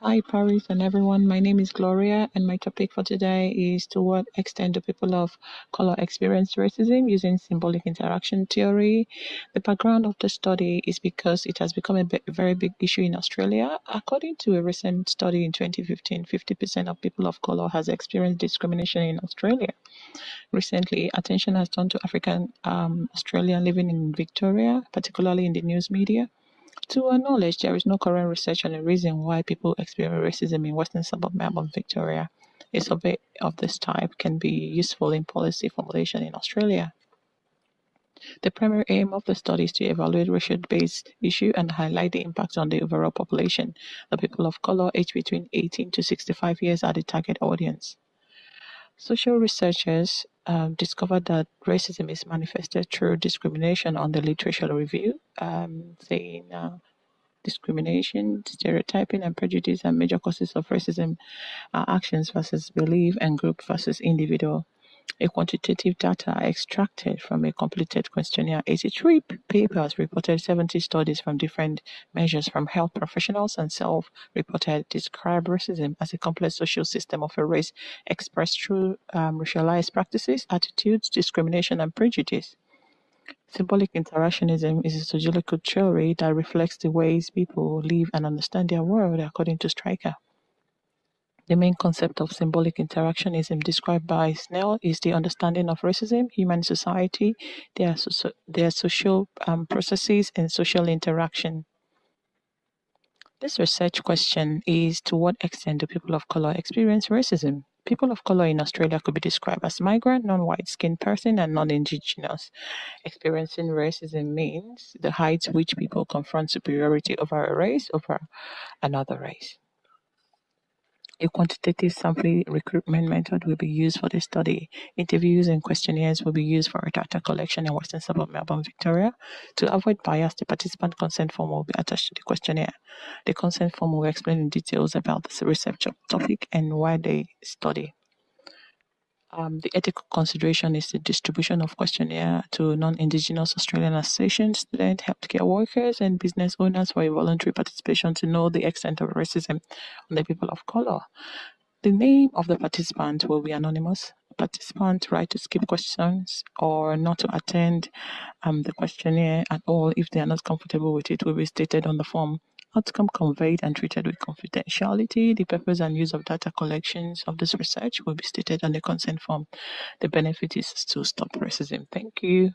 Hi, Paris and everyone. My name is Gloria, and my topic for today is to what extent do people of color experience racism using symbolic interaction theory. The background of the study is because it has become a very big issue in Australia. According to a recent study in 2015, 50% of people of color has experienced discrimination in Australia. Recently, attention has turned to African Australian living in Victoria, particularly in the news media. To our knowledge, there is no current research on the reason why people experience racism in Western suburb Melbourne, Victoria. A survey of this type can be useful in policy formulation in Australia. The primary aim of the study is to evaluate racial-based issue and highlight the impact on the overall population. The people of color aged between 18 to 65 years are the target audience. Social researchers discovered that racism is manifested through discrimination on the literature review, saying discrimination, stereotyping, and prejudice are major causes of racism are actions versus belief and group versus individual. A quantitative data extracted from a completed questionnaire, 83 papers reported 70 studies from different measures from health professionals and self-reported describe racism as a complex social system of a race expressed through racialized practices, attitudes, discrimination, and prejudice. Symbolic interactionism is a sociological theory that reflects the ways people live and understand their world, according to Stryker. The main concept of symbolic interactionism described by Snell is the understanding of racism, human society, their social processes, and social interaction. This research question is to what extent do people of color experience racism? People of color in Australia could be described as migrant, non-white skinned person, and non-indigenous. Experiencing racism means the height to which people confront superiority over a race over another race. A quantitative sample recruitment method will be used for the study. Interviews and questionnaires will be used for data collection in Western suburb Melbourne, Victoria. To avoid bias, the participant consent form will be attached to the questionnaire. The consent form will explain in details about the research topic and why they study. The ethical consideration is the distribution of questionnaire to non-Indigenous Australian associations, students, healthcare workers, and business owners for a voluntary participation to know the extent of racism on the people of color. The name of the participant will be anonymous. Participant right to skip questions or not to attend the questionnaire at all if they are not comfortable with it will be stated on the form. Outcome conveyed and treated with confidentiality. The purpose and use of data collections of this research will be stated on the consent form. The benefit is to stop racism. Thank you.